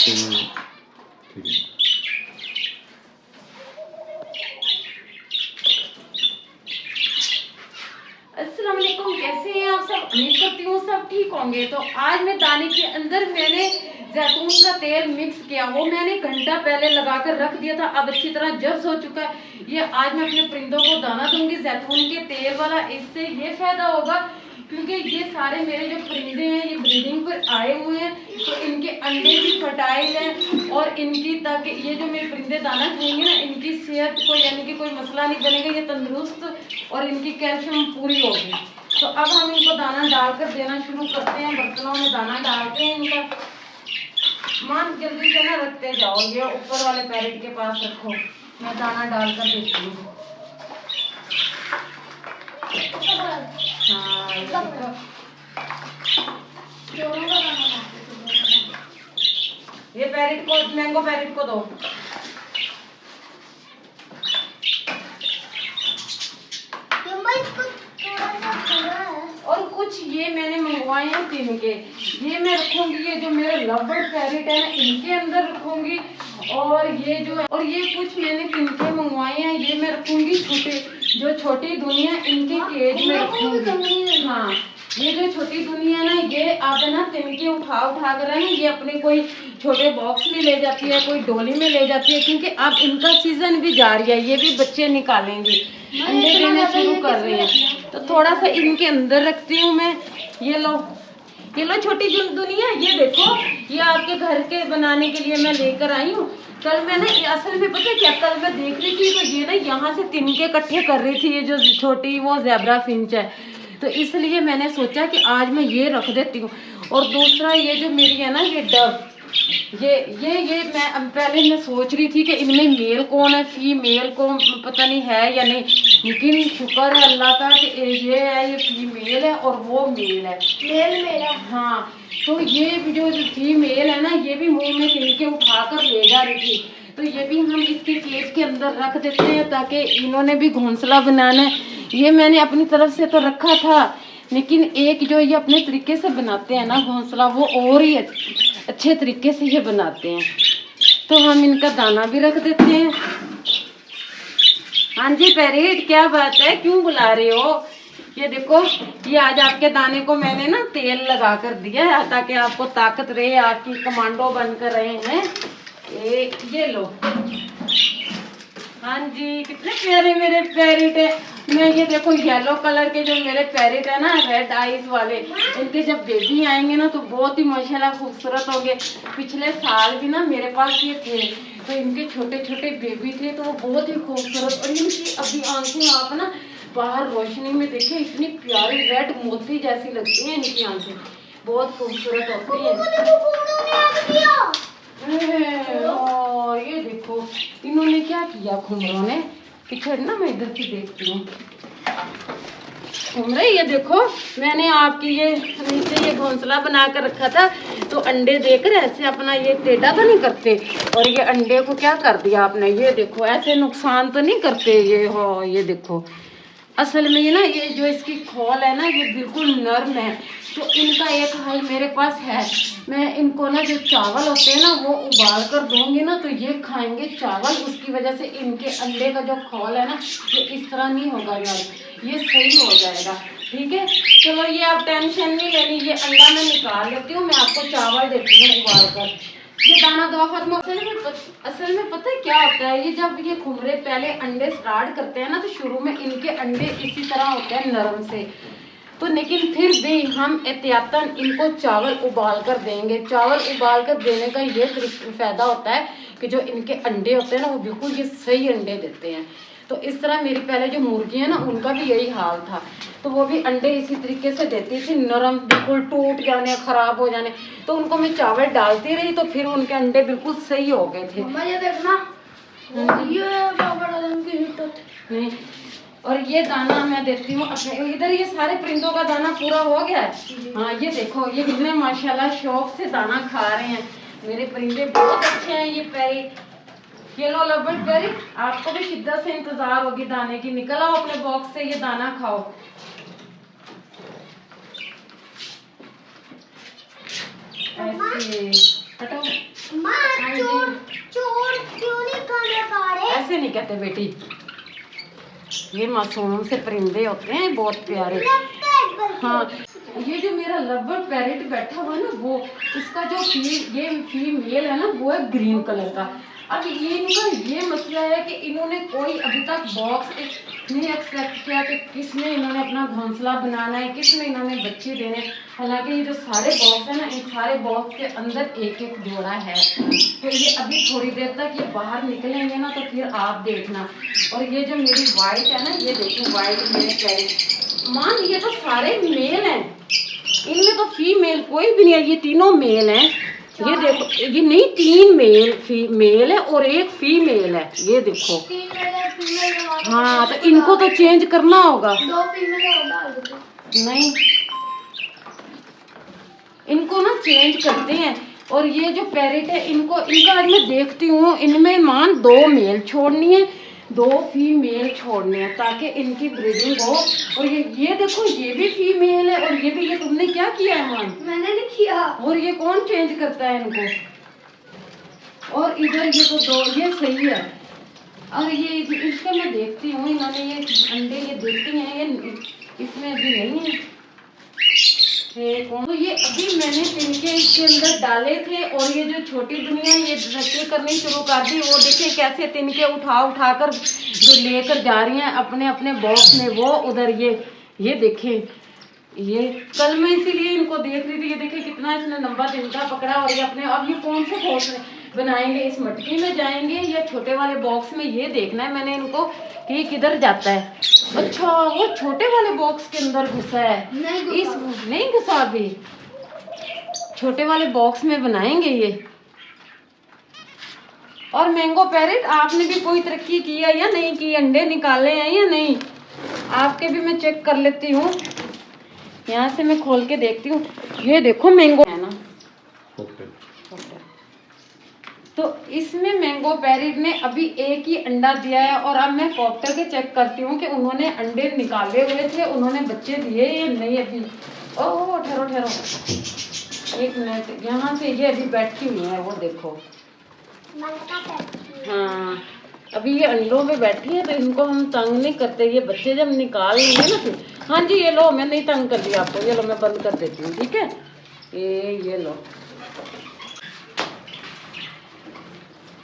अस्सलाम वालेकुम, कैसे हैं आप सब? उम्मीद करती हूँ सब ठीक होंगे। तो आज मैं दाने के अंदर मैंने जैतून का तेल मिक्स किया, वो मैंने घंटा पहले लगाकर रख दिया था। अब अच्छी तरह जब्स हो चुका है। ये आज मैं अपने परिंदों को दाना दूंगी जैतून के तेल वाला। इससे ये फायदा होगा क्योंकि ये सारे मेरे जो परिंदे हैं ये ब्रीडिंग पर आए हुए हैं, तो इनके अंडे भी फर्टाइल हैं और इनकी, ताकि ये जो मेरे परिंदे दाना खाएंगे ना, इनकी सेहत को यानी कि कोई मसला नहीं बनेगा, ये तंदुरुस्त और इनकी कैल्शियम पूरी होगी। तो अब हम इनको दाना डालकर देना शुरू करते हैं। बर्तनों में दाना डालते हैं इनका। मान जल्दी से ना रखते जाओ, ये ऊपर वाले पैरेट के पास रखो, मैं दाना डालकर देती हूँ। ये पैरेट को, मैंगो पैरेट को दो। और कुछ ये मैंने मंगवाए हैं तिनके, ये मैं रखूंगी। ये जो मेरे लवबर्ड पैरेट है ना, इनके अंदर रखूंगी। और ये जो है, और ये कुछ मैंने तिनके मंगवाए हैं, ये मैं रखूंगी छोटे, जो छोटी दुनिया इनके केज में रखूंगी। हाँ, ये जो छोटी दुनिया ना, ये आप है ना तिनके उठा कर है ना, ये अपने कोई छोटे बॉक्स में ले जाती है, कोई डोली में ले जाती है, क्योंकि अब इनका सीजन भी जारी है। ये भी बच्चे निकालेंगे, अंडे देने शुरू कर रहे हैं। तो थोड़ा सा इनके अंदर रखती हूँ मैं। ये लो छोटी दुनिया, ये देखो, ये आपके घर के बनाने के लिए मैं लेकर आई हूँ। कल मैं ना, असल में पता है क्या, कल मैं देख रही थी तो ये ना यहाँ से तिनके इकट्ठे कर रही थी। ये जो छोटी वो ज़ेब्रा फिंच है, तो इसलिए मैंने सोचा कि आज मैं ये रख देती हूँ। और दूसरा ये जो मेरी है ना, ये डव, ये मैं पहले मैं सोच रही थी कि इनमें मेल कौन है, फीमेल को पता नहीं है या नहीं, लेकिन शुक्र है अल्लाह का कि ये है, ये फीमेल है और वो मेल है। मेल मेरा, हाँ। तो ये जो फीमेल है ना, ये भी मुंह में तिनके उठाकर ले जा रही थी। तो ये भी हम इसके केज के अंदर रख देते हैं, ताकि इन्होंने भी घोंसला बनाना है। ये मैंने अपनी तरफ से तो रखा था, लेकिन एक जो ये अपने तरीके से बनाते हैं ना घोंसला, वो और ही अच्छे तरीके से ये बनाते हैं। तो हम इनका दाना भी रख देते हैं। हाँ जी पैरेट, क्या बात है, क्यों बुला रहे हो? ये देखो, ये आज आपके दाने को मैंने ना तेल लगा कर दिया है, ताकि आपको ताकत रहे, आपकी कमांडो बनकर रहे हैं। ये लो। हाँ जी, कितने प्यारे मेरे पैरेट है। मैं ये देखो, येलो कलर के जो मेरे पैरेट है ना, रेड आईज वाले, इनके जब बेबी आएंगे ना तो बहुत ही माशाल्लाह खूबसूरत होंगे। पिछले साल भी ना मेरे पास ये थे, तो इनके छोटे छोटे बेबी थे, तो वो बहुत ही खूबसूरत। और इनकी अभी आंखें आप ना बाहर रोशनी में देखें, इतनी प्यारी रेड मोती जैसी लगती हैं इनकी आंखें, बहुत खूबसूरत होती हैं। ये देखो इन्होंने क्या किया, घुमरों ने पीछे ना, मैं इधर से देखती हूँ। घुमरे, ये देखो, मैंने आपकी ये नीचे ये घोंसला बना कर रखा था, तो अंडे देकर ऐसे अपना ये टेढ़ा तो नहीं करते, और ये अंडे को क्या कर दिया आपने, ये देखो, ऐसे नुकसान तो नहीं करते ये। हो, ये देखो, असल में ये ना, ये जो इसकी खोल है ना, ये बिल्कुल नर्म है। तो इनका एक हल मेरे पास है, मैं इनको ना जो चावल होते हैं ना, वो उबाल कर दूंगी ना, तो ये खाएंगे चावल। उसकी वजह से इनके अंडे का जो खोल है ना, ये इस तरह नहीं होगा यार, ये सही हो जाएगा। ठीक है, चलो ये आप टेंशन नहीं लेनी, ये अंडा मैं निकाल लेती हूँ, मैं आपको चावल देती हूँ उबाल कर। ये दाना दो खत्म। असल में पता है क्या होता है, ये जब ये खुमरे पहले अंडे स्टार्ट करते हैं ना, तो शुरू में इनके अंडे इसी तरह होते हैं नरम से, तो लेकिन फिर भी हम एहतियातन इनको चावल उबाल कर देंगे। चावल उबाल कर देने का ये फायदा होता है कि जो इनके अंडे होते हैं ना, वो बिल्कुल ये सही अंडे देते हैं। तो इस तरह मेरी पहले जो मुर्गी है ना, उनका भी यही हाल था, तो वो भी अंडे इसी तरीके से देती थी, नरम, बिल्कुल टूट जाने, खराब हो जाने। तो उनको मैं चावल डालती रही, तो फिर उनके अंडे बिल्कुल सही हो गए थे। ये देखना, नहीं, और ये दाना मैं देती हूँ अपने इधर। ये सारे परिंदों का दाना पूरा हो गया है। हाँ, ये देखो, ये कितने माशाल्लाह शौक से दाना खा रहे हैं मेरे परिंदे, बहुत अच्छे हैं ये पैरेट। ये लो लवबर्ड पैरेट, आपको भी शिद्दत से इंतजार होगी दाने की, निकल आओ अपने बॉक्स से, ये दाना खाओ। ऐसे हटो, कहते बेटी। ये मासूम से परिंदे होते हैं बहुत प्यारे। हाँ, ये जो मेरा लवर पैरेट बैठा हुआ है ना, वो इसका जो ये फीमेल है ना, वो है ग्रीन कलर का। अब ये इनका ये मसला है कि इन्होंने कोई अभी तक बॉक्स नहीं एक्सपेक्ट किया कि किस में इन्होंने अपना घोंसला बनाना है, किस में इन्होंने बच्चे देने। हालांकि ये जो सारे बॉक्स है ना, इन सारे बॉक्स के अंदर एक एक जोड़ा है। तो ये अभी थोड़ी देर तक ये बाहर निकलेंगे ना, तो फिर आप देखना। और ये जो मेरी वाइट है ना, ये देखो वाइट मेरे पैरेट मान, ये तो सारे मेल हैं, इनमें तो फीमेल कोई भी नहीं है। ये तीनों मेल हैं। ये देखो, ये नहीं, 3 मेल है और 1 फीमेल है। ये देखो। हाँ, तो इनको तो चेंज करना होगा। 2 फीमेल नहीं, इनको ना चेंज करते हैं। और ये जो पैरेट है, इनका आज मैं देखती हूँ, इनमें मान 2 मेल छोड़नी है, 2 फीमेल छोड़ने हैं, ताकि इनकी ब्रीडिंग हो। और ये देखो, ये भी फीमेल है और ये भी। ये तुमने क्या किया है मान? मैंने नहीं किया। और ये कौन चेंज करता है इनको? और इधर ये तो 2, ये सही है। और ये इसका मैं देखती हूँ, इन्होंने ये अंडे ये देती हैं, ये इसमें अभी नहीं है। तो ये अभी मैंने तिनके इसके अंदर डाले थे, और ये जो छोटी दुनिया ये रस्सी करनी शुरू कर दी। वो देखिए कैसे तिनके उठा कर जो लेकर जा रही हैं अपने अपने बॉक्स में। वो उधर ये देखें, ये कल मैं इसीलिए इनको देख रही थी। ये देखिए कितना इसने लंबा तिनका पकड़ा। और ये अपने, अब ये कौन से बॉक्स बनाएंगे, इस मटकी में जाएंगे या छोटे वाले बॉक्स में, ये देखना है मैंने इनको कि किधर जाता है। अच्छा, वो छोटे वाले बॉक्स के अंदर घुसा है। नहीं घुसा अभी, छोटे वाले बॉक्स में बनाएंगे ये। और मैंगो पैरेट, आपने भी कोई तरक्की की है या नहीं की? अंडे निकाले हैं या नहीं? आपके भी मैं चेक कर लेती हूँ, यहाँ से मैं खोल के देखती हूँ। ये देखो मैंगो है ना, तो इसमें मैंगो पैरेट ने अभी 1 ही अंडा दिया है। और अब मैं कॉप्टर के चेक करती हूँ कि उन्होंने अंडे निकाले हुए थे, उन्होंने बच्चे दिए या नहीं अभी। ओह ठहरो 1 मिनट, यहाँ से ये अभी बैठी हुई है, वो देखो। हाँ, अभी ये अंडों में बैठी है, तो इनको हम तंग नहीं करते। ये बच्चे जब निकाल लेंगे ना फिर। हाँ जी, ये लो, मैं नहीं तंग कर दिया आपको, ये लो मैं बंद कर देती हूँ, ठीक है। ये लो।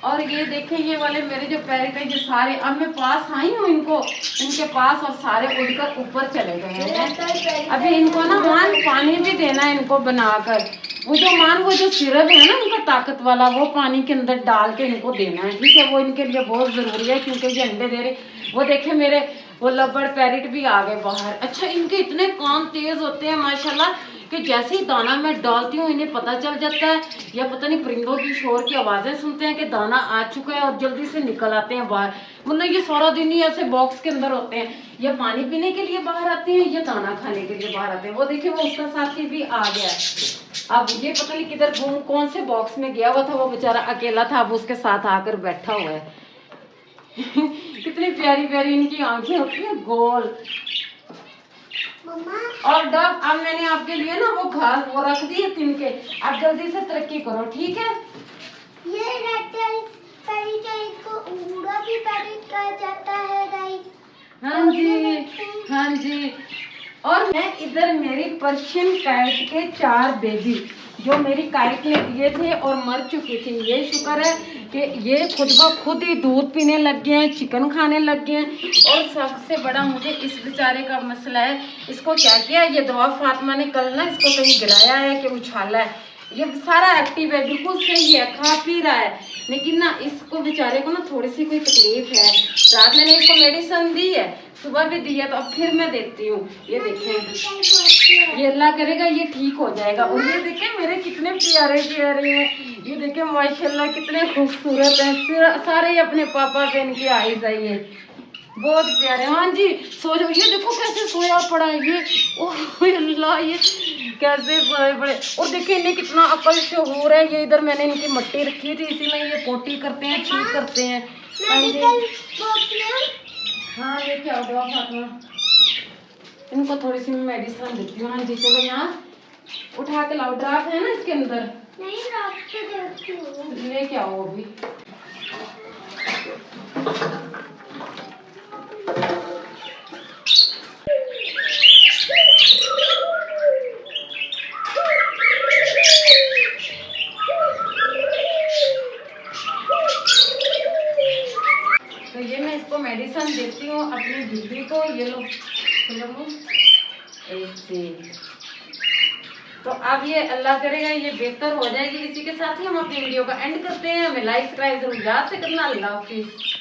और ये देखें, ये वाले मेरे जो पैरेट है, ये सारे अब मैं पास आई हूँ इनके पास, और सारे उड़कर ऊपर चले गए हैं। अभी इनको ना मान पानी भी देना है इनको बनाकर। वो जो सिरप है ना उनका ताकत वाला, वो पानी के अंदर डाल के इनको देना है, ठीक है। वो इनके लिए बहुत ज़रूरी है, क्योंकि ये अंडे दे रहे। वो देखे मेरे वो लबड़ पैरेट भी आ गए बाहर। अच्छा, इनके इतने कान तेज़ होते हैं माशाल्लाह, कि जैसे ही दाना मैं डालती हूँ इन्हें पता चल जाता है, या पता नहीं परिंदों की शोर की आवाज़ें सुनते हैं कि दाना आ चुका है, और जल्दी से निकल आते हैं बाहर। मतलब ये सारा दिन ही ऐसे बॉक्स के अंदर होते हैं, या पानी पीने के लिए बाहर आते हैं, या दाना खाने के लिए बाहर आते हैं। वो देखिए, वो उसका साथी भी आ गया है। अब ये पता नहीं किधर कौन से बॉक्स में गया हुआ था, वो बेचारा अकेला था, अब उसके साथ आकर बैठा हुआ है। कितनी प्यारी प्यारी इनकी आंखें होती हैं, गोल। और डब, अब मैंने आपके लिए ना वो घास वो रख दी है तिनके। अब जल्दी से तरक्की करो, ठीक है। ये को ऊड़ा भी पैरेट कहा जाता है गाइस। हाँ जी। और मैं इधर मेरी पर्शियन कैट के 4 बेबी जो मेरी काइट ने दिए थे और मर चुकी थी। ये शुक्र है कि ये खुद ही दूध पीने लग गए हैं, चिकन खाने लग गए हैं। और सबसे बड़ा मुझे इस बेचारे का मसला है, इसको क्या किया, ये दवा फातिमा ने कल ना इसको कहीं गिराया है कि उछाला है। ये सारा एक्टिव है, बिल्कुल सही है, खा पी रहा है, लेकिन ना इसको बेचारे को ना थोड़ी सी कोई तकलीफ है। रात मैंने इसको मेडिसिन दी है, सुबह भी दी है, तो अब फिर मैं देती हूँ। ये देखें, ये अल्लाह करेगा ये ठीक हो जाएगा। और ये देखें मेरे कितने प्यारे प्यारे हैं, ये देखें माशाल्लाह कितने खूबसूरत हैं, सारे अपने पापा से इनकी आई जाइए, बहुत प्यारे। हाँ जी, सो जाओ। ये देखो कैसे सोया पड़ा है ये, ओह अल्लाह, ये कैसे सोए पड़े। और देखिए इन्हें कितना अकल शऊर है। ये इधर मैंने इनकी मट्टी रखी थी, इसी में ये पोटी करते हैं, ठीक करते हैं। हाँ लेके आओ दवा फातिमा, इनको थोड़ी सी मैं मेडिसिन देती हूँ। हाँ जी, चलो यहाँ उठा के लाओ, ड्राफ है ना इसके अंदर, नहीं ड्राफ तो देती हूँ, लेके आओ अभी। इसको मेडिसिन देती हूँ अपनी बिल्ली को। ये लो ऐसे। तो अब ये अल्लाह करेगा ये बेहतर हो जाएगी। इसी के साथ ही हम अपनी वीडियो का एंड करते हैं। हमें लाइक सब्सक्राइब जरूर याद से करना। अल्लाह हाफिज।